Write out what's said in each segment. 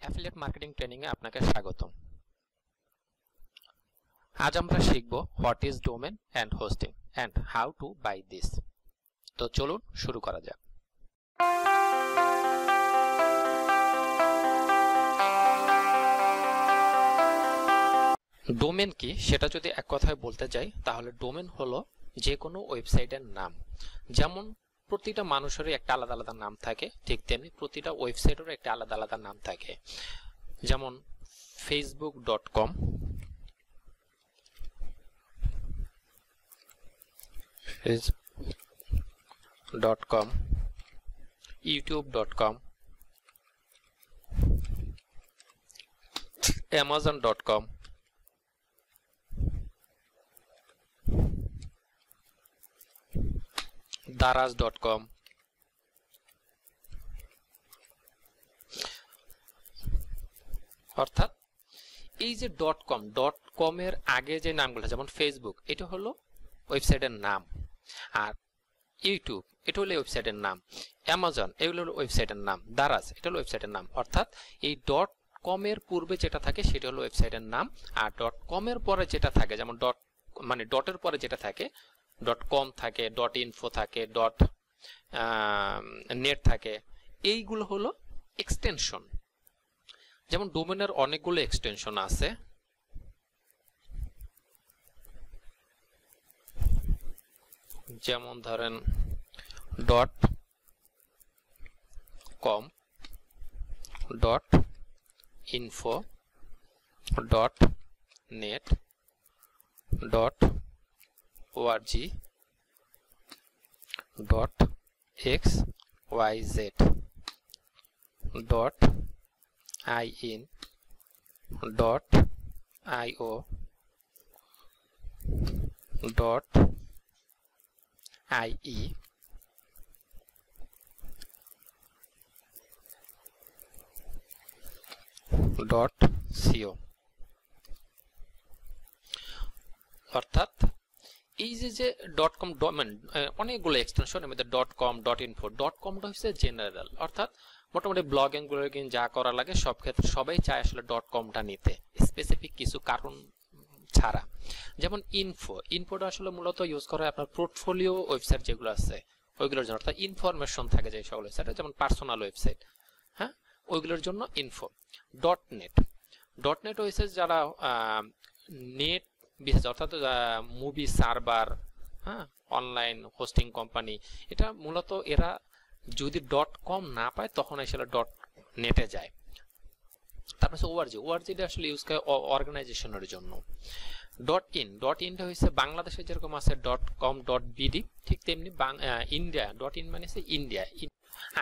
Affiliate marketing training এ আপনাকে স্বাগতম। আজ আমরা শিখব what is domain and hosting and how to buy this. তো চলুন শুরু করা যাক। ডোমেন কি সেটা যদি এক কথায় বলতে যাই তাহলে ডোমেন হলো যে কোনো ওয়েবসাইটের নাম। যেমন প্রতিটা মানুষেরই একটা আলাদা আলাদা নাম থাকে, ঠিক তেমনি প্রতিটা ওয়েবসাইটেরও একটা আলাদা আলাদা নাম থাকে। যেমন facebook.com, youtube.com, amazon.com, daraz.com, অর্থাৎ এই যে .com এর আগে যে নামগুলো, যেমন ফেসবুক এটা হলো ওয়েবসাইটের নাম, আর ইউটিউব এটা হলো ওয়েবসাইটের নাম, অ্যামাজন এগুলো হলো ওয়েবসাইটের নাম, দারাজ এটা হলো ওয়েবসাইটের নাম। অর্থাৎ এই .com এর পূর্বে যেটা থাকে সেটা হলো ওয়েবসাইটের নাম, আর .com এর পরে যেটা থাকে, যেমন ডটের পরে যেটা থাকে, .com থাকে, .info থাকে, .net থাকে, এইগুলো হলো এক্সটেনশন। যেমন ডোমেনের অনেকগুলো এক্সটেনশন আছে, যেমন ধরেন .com, .info, .net, .org, .xyz, .in, .io, .ie, .co। অর্থাৎ এই যে .com ডোমেন অনেকগুলো এক্সটেনশন, এর মধ্যে .com, .info, .comটা হচ্ছে জেনারেল, অর্থাৎ মোটামুটি ব্লগিং ব্লগিং যা করা লাগে সব ক্ষেত্রে সবাই চায় আসলে .comটা নিতে, স্পেসিফিক কিছু কারণ ছাড়া। যেমন ইনফোটা আসলে মূলত ইউজ করা হয় আপনার পোর্টফোলিও ওয়েবসাইট যেগুলো আছে ওইগুলোর জন্য, অর্থাৎ ইনফরমেশন থাকে যে সকল ওয়েবসাইটে, যেমন পার্সোনাল ওয়েবসাইট, হ্যাঁ, ওইগুলোর জন্য ইনফো। .net হয়েছে যারা নেট বিশেষ, অর্থাৎ মুভি সার্ভার, হ্যাঁ, অনলাইন হোস্টিং কোম্পানি, এটা মূলত এরা যদি .com না পায় তখন আসলে .net-এ যায়। তারপর ওআরজিটা আসলে ইউজ করে অর্গানাইজেশনের জন্য। .inটা হচ্ছে বাংলাদেশে যেরকম আছে .com, .bd, ঠিক তেমনি ইন্ডিয়া .in মানে হচ্ছে ইন্ডিয়া।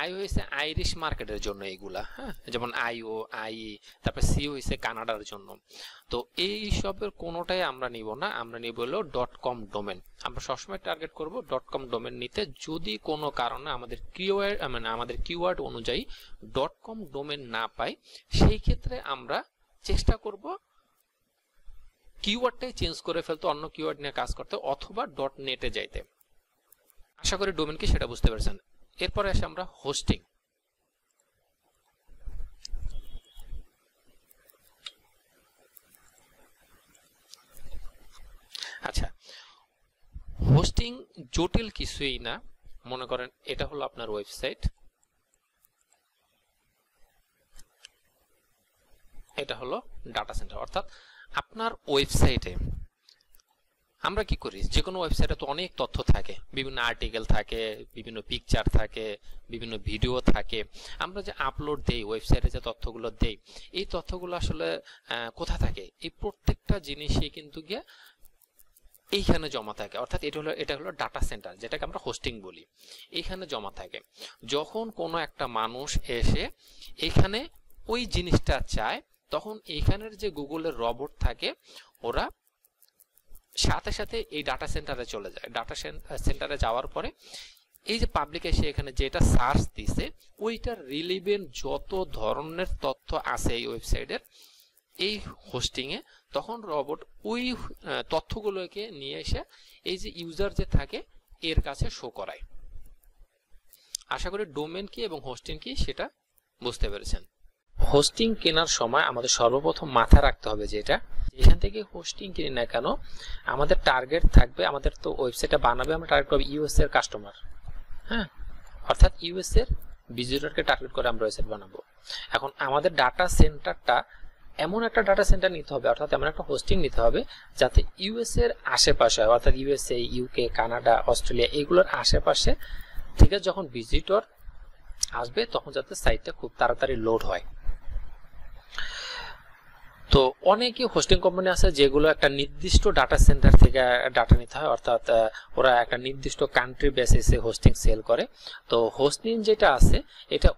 আই হয়েছে আইরিশ মার্কেটের জন্য এইগুলা, হ্যাঁ, যেমন IO, IE, তারপর C হয়েছে কানাডার জন্য। তো এই সবের কোনোটাই আমরা নিব না, আমরা নিব হলো .com ডোমেন। আমরা সবসময় টার্গেট করব .com ডোমেন নিতে। যদি কোনো কারণে আমাদের কিওয়ার্ড অনুযায়ী .com ডোমেন না পাই, সেই ক্ষেত্রে আমরা চেষ্টা করব কিওয়ার্ডটাই চেঞ্জ করে ফেলতে, অন্য কিওয়ার্ড নিয়ে কাজ করতে, অথবা .net-এ যাইতে। আশা করি ডোমেন কি সেটা বুঝতে পেরেছেন। এরপরে আসে আমরা হোস্টিং। আচ্ছা, হোস্টিং জটিল কিছুই না। মনে করেন এটা হলো আপনার ওয়েবসাইট, এটা হলো ডাটা সেন্টার। অর্থাৎ আপনার ওয়েবসাইটে আমরা কি করি, যে কোনো ওয়েবসাইটে তো অনেক তথ্য থাকে, বিভিন্ন আর্টিকেল থাকে, বিভিন্ন পিকচার থাকে, বিভিন্ন ভিডিও থাকে। আমরা যে আপলোড দেই ওয়েবসাইটে, যে তথ্যগুলো দেই, এই তথ্যগুলো আসলে কোথায় থাকে? এই প্রত্যেকটা জিনিসই কিন্তু গিয়ে এইখানে জমা থাকে। অর্থাৎ এটা হলো ডাটা সেন্টার, যেটাকে আমরা হোস্টিং বলি। এইখানে জমা থাকে। যখন কোনো একটা মানুষ এসে এখানে ওই জিনিসটা চায়, তখন এইখানের যে গুগলের রবট থাকে, ওরা সাথে সাথে এই ডাটা সেন্টারে চলে যায়। ডাটা সেন্টারে যাওয়ার পরে এই যে পাবলিক এসে এখানে যেটা সার্চ দিছে, ওইটার রিলেভেন্ট যত ধরনের তথ্য আছে এই ওয়েবসাইটের, এই হোস্টিংয়ে, তখন রবট ওই তথ্যগুলোকে নিয়ে এসে এই যে ইউজার যে থাকে এর কাছে শো করায়। আশা করি ডোমেন কি এবং হোস্টিং কি সেটা বুঝতে পেরেছেন। হোস্টিং কেনার সময় আমাদের সর্বপ্রথম মাথায় রাখতে হবে যে এখান থেকে হোস্টিং কিনি না কেন আমাদের টার্গেট থাকবে, আমাদের তো ওয়েবসাইটটা বানাবে আমরা টার্গেট করব ইউএস এর কাস্টমার, হ্যাঁ, অর্থাৎ ইউএস এর ভিজিটরকে টার্গেট করে আমরা ওয়েবসাইট বানাবো। এখন আমাদের ডাটা সেন্টারটা এমন একটা ডাটা সেন্টার নিতে হবে, অর্থাৎ এমন একটা হোস্টিং নিতে হবে যাতে ইউএস এর আশেপাশে, অর্থাৎ ইউএসএ, ইউকে, কানাডা, অস্ট্রেলিয়া এগুলোর আশেপাশে থেকে যখন ভিজিটর আসবে তখন যাতে সাইটটা খুব তাড়াতাড়ি লোড হয়। তো অনেকই হোস্টিং কোম্পানি আছে যেগুলো একটা নির্দিষ্ট ডাটা সেন্টার থেকে ডাটা নিতে হয়, অর্থাৎ ওরা একটা নির্দিষ্ট কান্ট্রি বেসিসে হোস্টিং সেল করে। তো হোস্টিং যেটা আছে এটা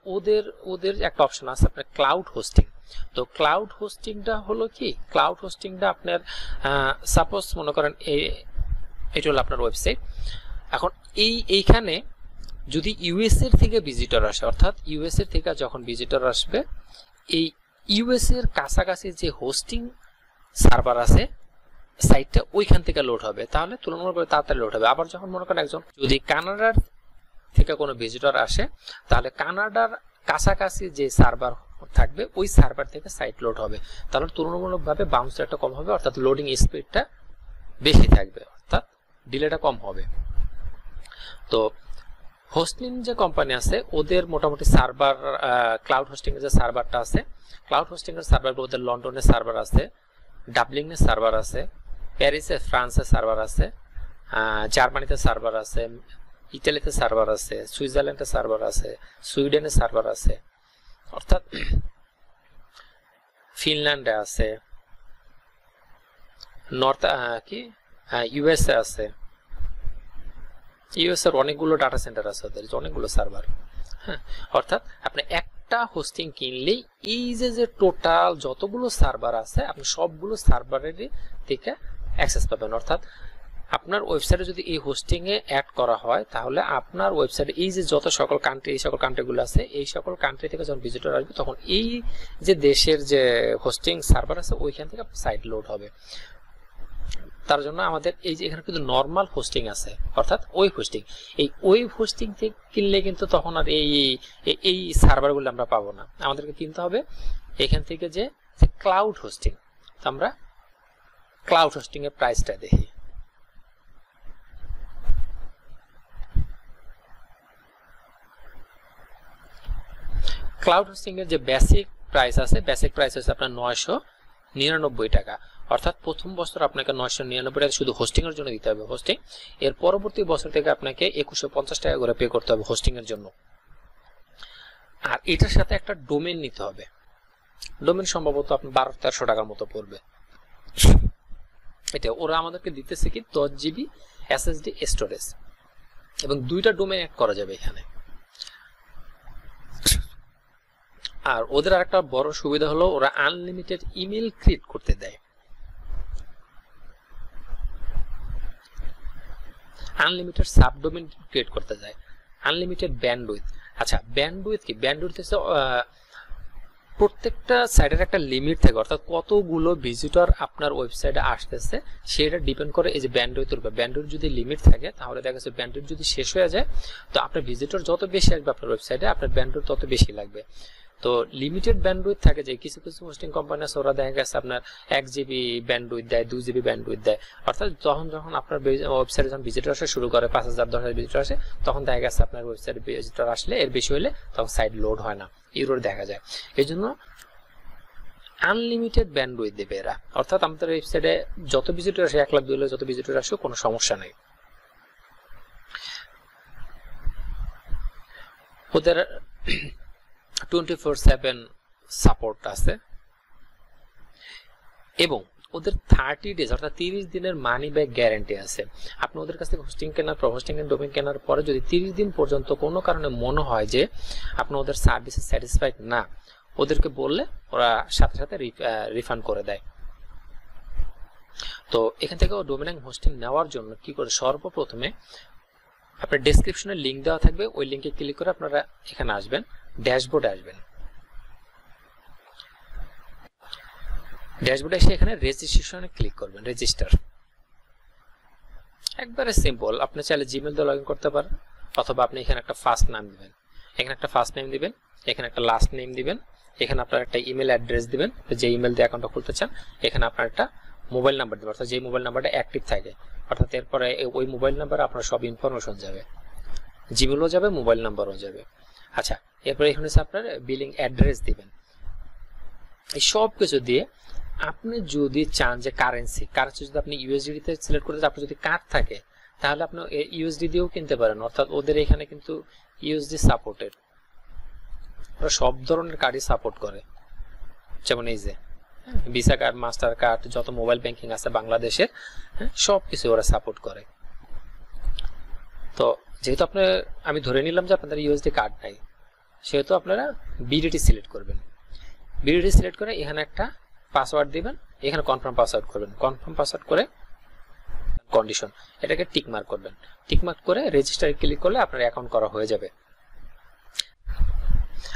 ওদের একটা অপশন আছে আপনার ক্লাউড হোস্টিং। তো ক্লাউড হোস্টিংটা হলো কি, ক্লাউড হোস্টিংটা আপনার সাপোজ মনে করেন এটা হলো আপনার ওয়েবসাইট। এখন এইখানে যদি ইউএস এর থেকে ভিজিটর আসে, অর্থাৎ ইউএস এর থেকে যখন ভিজিটর আসবে এই ইউএস এর কাছাকাছি যে হোস্টিং সার্ভার আছে সাইটটা ওইখান থেকে লোড হবে, তাহলে তুলনামূলকভাবে তাড়াতাড়ি লোড হবে। আবার যখন মনে করেন একজন যদি কানাডার থেকে কোনো ভিজিটর আসে তাহলে কানাডার কাছাকাছি যে সার্ভার থাকবে ওই সার্ভার থেকে সাইট লোড হবে, তাহলে তুলনামূলকভাবে বাউন্স রেটটা কম হবে, অর্থাৎ লোডিং স্পিডটা বেশি থাকবে, অর্থাৎ ডিলেটা কম হবে। তো হোস্টিং যে কোম্পানি আছে ওদের মোটামুটি সার্ভার, ক্লাউড হোস্টিং এর যে সার্ভারটা আছে, ক্লাউড হোস্টিং এর সার্ভারগুলো ওদের লন্ডনের সার্ভার আছে, ডাবলিনে সার্ভার আছে, প্যারিসে ফ্রান্সে সার্ভার আছে, জার্মানিতে সার্ভার আছে, ইতালিতে সার্ভার আছে, সুইজারল্যান্ডে সার্ভার আছে, সুইডেনে সার্ভার আছে, অর্থাৎ ফিনল্যান্ডে আছে, নর্থ ইউএসএ আছে, ইউএস এর অনেকগুলো ডাটা সেন্টার আছে, ওদের অনেকগুলো সার্ভার, হ্যাঁ, অর্থাৎ আপনি একটা হোস্টিং কিনলেই এই যে টোটাল যতগুলো সার্ভার আছে আপনি সবগুলো সার্ভারের থেকে অ্যাক্সেস পাবেন। অর্থাৎ আপনার ওয়েবসাইটে যদি এই হোস্টিং এ অ্যাড করা হয় তাহলে আপনার ওয়েবসাইটে এই যে যত সকল কান্ট্রি, এই সকল কান্ট্রিগুলো আছে এই সকল কান্ট্রি থেকে যখন ভিজিটর আসবে তখন এই যে দেশের যে হোস্টিং সার্ভার আছে ওইখান থেকে সাইট লোড হবে। তার জন্য আমাদের এই যে এখানে কিন্তু নরমাল হোস্টিং আছে, অর্থাৎ ওয়েব হোস্টিং, এই ওয়েব হোস্টিং থেকে কিনলে কিন্তু তখন আর এই সার্ভারগুলো আমরা পাবো না, আমাদেরকে কিনতে হবে এখান থেকে যে ক্লাউড হোস্টিং। তো আমরা ক্লাউড হোস্টিং এর প্রাইসটা দেখি। ক্লাউড হোস্টিং এর যে বেসিক প্রাইস আছে, বেসিক প্রাইস হচ্ছে আপনার 999 টাকা, অর্থাৎ প্রথম বছর আপনাকে 999 টাকা শুধু হোস্টিং এর জন্য দিতে হবে হোস্টিং, এর পরবর্তী বছর থেকে আপনাকে 2150 টাকা করে পে করতে হবে হোস্টিং এর জন্য। আর এটার সাথে একটা ডোমেন নিতে হবে, ডোমেন সম্ভবত আপনার 1200-1300 টাকার মতো পড়বে। এটা ওরা আমাদেরকে দিতেছে কি 10 জিবি এসএসডি স্টোরেজ এবং 2টা ডোমেন অ্যাড করা যাবে এখানে। আর ওদের আরেকটা বড় সুবিধা হলো ওরা আনলিমিটেড ইমেল ক্রিয়েট করতে দেয়, আনলিমিটেড সাবডোমেন ক্রিয়েট করতে যায়, আনলিমিটেড ব্যান্ডউইথ। আচ্ছা ব্যান্ডউইথ কি, ব্যান্ডউইথ হচ্ছে প্রত্যেকটা সাইটের একটা লিমিট থাকে, অর্থাৎ কতগুলো ভিজিটর আপনার ওয়েবসাইটে আসতেছে সেটা ডিপেন্ড করে এই যে ব্যান্ডউইথের উপর। ব্যান্ডউইথ যদি লিমিট থাকে তাহলে দেখা যাচ্ছে ব্যান্ডউইথ যদি শেষ হয়ে যায় তো আপনার ভিজিটর যত বেশি আসবে আপনার ওয়েবসাইটে আপনার ব্যান্ডউইথ তত বেশি লাগবে। তো লিমিটেড ব্যান্ডউইথ থাকে, যে কিছু কিছু হোস্টিং কোম্পানি আছে ওরা দেখা গেছে আপনার 1 জিবি ব্যান্ডউইথ দেয়, 2 জিবি ব্যান্ডউইথ দেয়, অর্থাৎ যখন আপনার ওয়েবসাইটে যখন ভিজিটর আসা শুরু করে 5000-10,000 ভিজিটর আসে তখন দেখা গেছে আপনার ওয়েবসাইটে ভিজিটর আসলে এর বেশি হলে তখন সাইট লোড হয় না, এরর দেখা যায়। এই জন্য আনলিমিটেড ব্যান্ডউইথ দেবে এরা, অর্থাৎ আমাদের ওয়েবসাইটে যত ভিজিটর আসে 1 লাখ 2 লাখ যত ভিজিটর আসে কোনো সমস্যা নেই। ওদের 24/7 সাপোর্ট আছে এবং ওদের 30 ডেজ অর্থাৎ 30 দিনের মানি ব্যাক গ্যারান্টি আছে। আপনি ওদের কাছ থেকে হোস্টিং কেনার পর, হোস্টিং এর ডোমেইন কেনার পরে যদি 30 দিন পর্যন্ত কোনো কারণে মনে হয় যে আপনি ওদের সার্ভিসে স্যাটিসফাইড না, ওদেরকে বললে ওরা সাথে সাথে রিফান্ড করে দেয়। তো এখান থেকে ডোমেইন হোস্টিং নেওয়ার জন্য কি করে, সর্বপ্রথমে আপনার ডেসক্রিপশনে লিংক দেওয়া থাকবে, ওই লিংকে ক্লিক করে আপনারা এখানে আসবেন, ড্যাশবোর্ডে আসবেন। ড্যাশবোর্ডে এসে এখানে রেজিস্ট্রেশনে ক্লিক করবেন, রেজিস্টার। একবারে সিম্পল, আপনি চাইলে জিমেল দিয়ে লগইন করতে পারেন অথবা আপনি এখানে একটা ফার্স্ট নাম দিবেন, এখানে একটা ফার্স্ট নেম দিবেন, এখানে একটা লাস্ট নেম দিবেন, এখানে আপনার একটা ইমেল অ্যাড্রেস দিবেন, যে ইমেল দিয়ে অ্যাকাউন্টটা খুলতে চান। এখানে আপনার একটা মোবাইল নাম্বার দিবেন, অর্থাৎ যে মোবাইল নাম্বারটা অ্যাক্টিভ থাকে, অর্থাৎ এরপরে ওই মোবাইল নাম্বারে আপনার সব ইনফরমেশন যাবে, জিমেলও যাবে, মোবাইল নাম্বারও যাবে। আচ্ছা, এরপরে এখানে আপনার বিলিং অ্যাড্রেস দিবেন। এই সব কিছু দিয়ে আপনি যদি চান যে কারেন্সি যদি আপনি ইউএসডি তে সিলেক্ট করতে, আপনার যদি কার্ড থাকে তাহলে আপনি ইউএসডি দিয়েও কিনতে পারেন, অর্থাৎ ওদের এখানে কিন্তু ইউএসডি সাপোর্টেড, ওরা সব ধরনের কার্ডই সাপোর্ট করে, যেমন এই যে ভিসা কার্ড, মাস্টার কার্ড, যত মোবাইল ব্যাংকিং আছে বাংলাদেশের, সব কিছু ওরা সাপোর্ট করে। তো যেহেতু আমি ধরে নিলাম যে আপনাদের ইউএসডি কার্ড নাই, সেহেতু আপনারা বিডিটি সিলেক্ট করবেন। বিডিটি সিলেক্ট করে এখানে একটা পাসওয়ার্ড দিবেন, এখানে কনফার্ম পাসওয়ার্ড করবেন। কনফার্ম পাসওয়ার্ড করে কন্ডিশন এটাকে টিক মার্ক করবেন। টিক মার্ক করে রেজিস্টারে ক্লিক করলে আপনার অ্যাকাউন্ট করা হয়ে যাবে।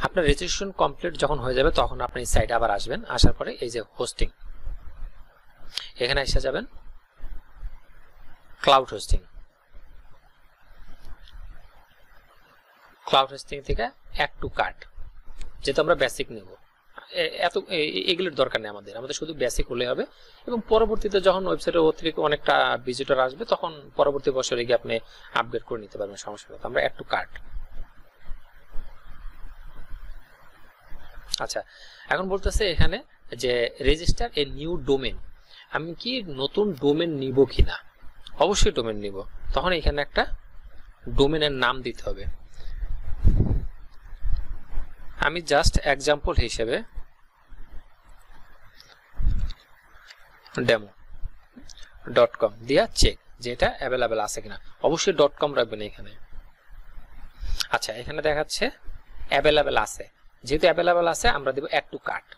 আপনার রেজিস্ট্রেশন কমপ্লিট যখন হয়ে যাবে তখন আপনি এই সাইটে আবার আসবেন। আসার পরে এই যে হোস্টিং, এখানে এসে যাবেন ক্লাউড হোস্টিং। ক্লাউড হোস্টিং থেকে অ্যাড টু কার্ট, যেহেতু আমরা বেসিক নেব, এত এগুলোর দরকার নেই আমাদের শুধু বেসিক হলে হবে। এবং পরবর্তীতে যখন ওয়েবসাইটে অতিরিক্ত অনেকটা ভিজিটর আসবে তখন পরবর্তী বছরে গিয়ে আপনি আপগ্রেড করে নিতে পারবেন, সমস্যা নেই। আমরা অ্যাড টু কার্ট। আচ্ছা, এখন বলতেছে এখানে যে রেজিস্টার এ নিউ ডোমেন, আমি কি নতুন ডোমেন নিব কিনা? অবশ্যই ডোমেন নিব। তখন এখানে একটা ডোমেনের নাম দিতে হবে। আমি জাস্ট এক্সাম্পল হিসেবে demo.com দিয়া চেক যে এটা অ্যাভেলেবেল আছে কিনা। অবশ্যই .com রাখবেন এখানে। আচ্ছা, এখানে দেখাচ্ছে অ্যাভেলেবেল আছে, যেহেতু অ্যাভেলেবেল আছে আমরা দেব অ্যাড টু কার্ট।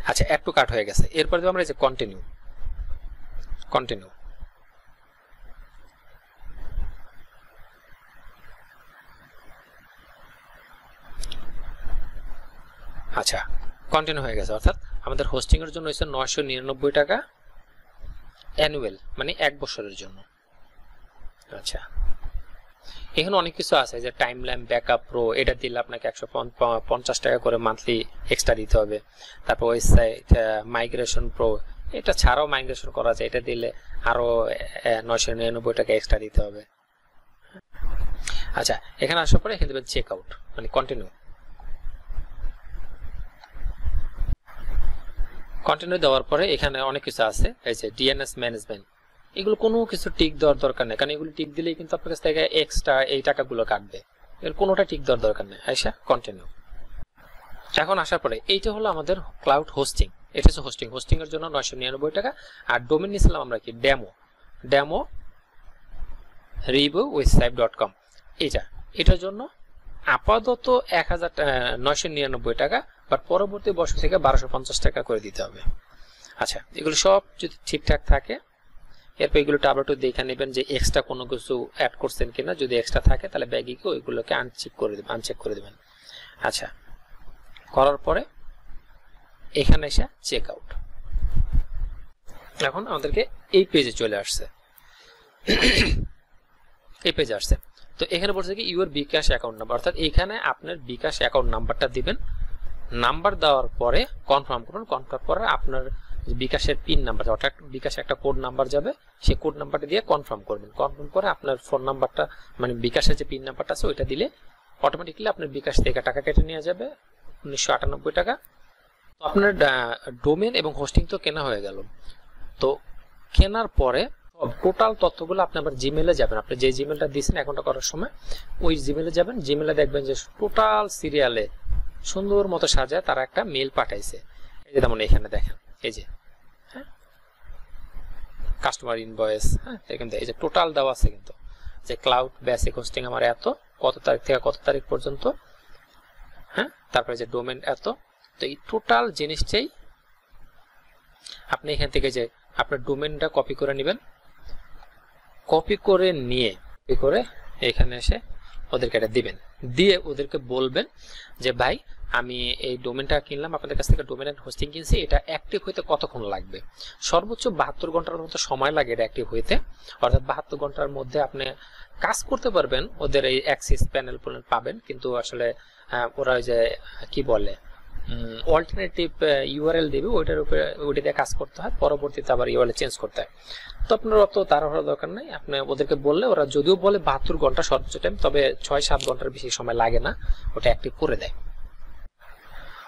আচ্ছা, অ্যাড টু কার্ট হয়ে গেছে। এরপর দেব আমরা এই যে কন্টিনিউ। আচ্ছা, কন্টিনিউ হয়ে গেছে, অর্থাৎ আমাদের হোস্টিং এর জন্য হচ্ছে 999 টাকা অ্যানুয়াল, মানে 1 বছরের জন্য। আচ্ছা, এখানে অনেক কিছু আছে, যে টাইমলাইন ব্যাকআপ প্রো, এটা দিলে আপনাকে 150 টাকা করে মান্থলি এক্সট্রা দিতে হবে। তারপর ওয়েবসাইট মাইগ্রেশন প্রো, এটা ছাড়াও মাইগ্রেশন করা যায়, এটা দিলে আরো 999 টাকা এক্সট্রা দিতে হবে। আচ্ছা, এখানে আসার পরে এখানে দেবেন চেক আউট, মানে কন্টিনিউ। কন্টিনিউ দেওয়ার পরে এখানে অনেক কিছু আছে, এই যে ডিএনএস ম্যানেজমেন্ট, এগুলো কোনো কিছু টিক দেওয়ার দরকার নেই, কারণ এগুলো টিক দিলেই কিন্তু আপনার কাছ থেকে এক্সট্রা এই টাকাগুলো কাটবে। এর কোনোটা টিক দেওয়ার দরকার নেই। আচ্ছা, কন্টিনিউ। এখন আসার পরে এইটা হলো আমাদের ক্লাউড হোস্টিং। এটা হচ্ছে হোস্টিং এর জন্য 999 টাকা। আর ডোমেন নিয়েছিলাম আমরা কি ডেমো রিভিউ.com, এটার জন্য আপাতত 999 টাকা, বাট পরবর্তী বছর থেকে 1250 টাকা করে দিতে হবে। আচ্ছা, এগুলো সব যদি ঠিকঠাক থাকে এরপর এগুলো আবার একটু দেখে নেবেন যে এক্সট্রা কোনো কিছু অ্যাড করছেন কিনা। যদি এক্সট্রা থাকে তাহলে ব্যাগে গিয়ে ওইগুলোকে আনচেক করে দেবেন। আচ্ছা, করার পরে এখানে এসে চেক আউট। এখন আমাদেরকে এই পেজে চলে আসছে, এই পেজে আসছে। তো এখানে বলছে কি ইউর বিকাশ অ্যাকাউন্ট নাম্বার, অর্থাৎ এখানে আপনার বিকাশ অ্যাকাউন্ট নাম্বারটা দিবেন। নাম্বার দেওয়ার পরে কনফার্ম করুন। কনফার্ম করে আপনার বিকাশের পিন নাম্বার, অর্থাৎ বিকাশে একটা কোড নাম্বার যাবে, সেই কোড নাম্বারটা দিয়ে কনফার্ম করবেন। কনফার্ম করে আপনার ফোন নাম্বারটা, মানে বিকাশের যে পিন নাম্বারটা আছে ওইটা দিলে অটোমেটিক্যালি আপনার বিকাশ থেকে টাকা কেটে নিয়ে যাবে 1998 টাকা। তো আপনার ডোমেন এবং হোস্টিং তো কেনা হয়ে গেল। তো কেনার পরে টোটাল তথ্যগুলো আপনি আবার জিমেলে যাবেন। আপনি যে জিমেলটা দিয়েছেন অ্যাকাউন্টটা করার সময় ওই জিমেলে যাবেন। জিমেলে দেখবেন যে টোটাল সিরিয়ালে সুন্দর মতো সাজায় তারা একটা মেল পাঠাইছে। এই যে যেমন এখানে দেখেন, এই যে কাস্টমার ইনভয়েস, কিন্তু এই যে টোটাল দেওয়া আছে, কিন্তু যে ক্লাউড বেসিক হোস্টিং আমার এত, কত তারিখ থেকে কত তারিখ পর্যন্ত, তারপরে যে ডোমেন এত। তো এই টোটাল জিনিসটাই আপনি এখান থেকে যে আপনার ডোমেনটা কপি করে নেবেন। কপি করে নিয়ে এখানে এসে ওদেরকে এটা দিবেন। দিয়ে ওদেরকে বলবেন যে ভাই আমি এই ডোমেনটা কিনলাম, আপনাদের কাছ থেকে ডোমেন এন্ড হোস্টিং কিনছি, এটা অ্যাক্টিভ হইতে কতক্ষণ লাগবে? সর্বোচ্চ 72 ঘন্টার মতো সময় লাগে এটা অ্যাক্টিভ হইতে। অর্থাৎ 72 ঘন্টার মধ্যে আপনি কাজ করতে পারবেন, ওদের এই অ্যাক্সেস প্যানেল পাবেন, কিন্তু আসলে ওরা ওই যে কি বলে অল্টারনেটিভ ইউআরএল দেবে, ওইটার উপরে ওইটা দিয়ে কাজ করতে হয়, পরবর্তীতে আবার ইউআরএল চেঞ্জ করতে হয়। তো আপনার অত তাড়াহুড়া দরকার নেই, আপনি ওদেরকে বললে ওরা যদিও বলে 72 ঘন্টা সর্বোচ্চ টাইম, তবে 6-7 ঘন্টার বেশি সময় লাগে না, ওটা অ্যাক্টিভ করে দেয়।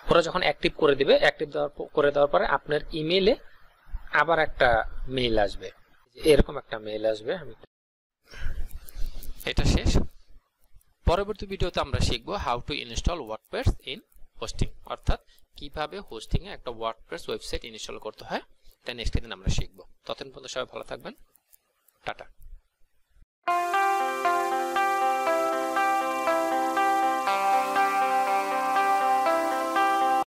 ওরা যখন অ্যাক্টিভ করে দিবে, অ্যাক্টিভ করে দেওয়ার পরে আপনার ইমেইলে আবার একটা মেইল আসবে, এরকম একটা মেইল আসবে। এটা শেষ। পরবর্তী ভিডিওতে আমরা শিখব how to install WordPress in hosting, অর্থাৎ কিভাবে হোস্টিং এ একটা ওয়ার্ডপ্রেস ওয়েবসাইট ইনস্টল করতে হয়, তাই নেক্সট দিন আমরা শিখব। ততক্ষণ পর্যন্ত সবাই ভালো থাকবেন, টাটা।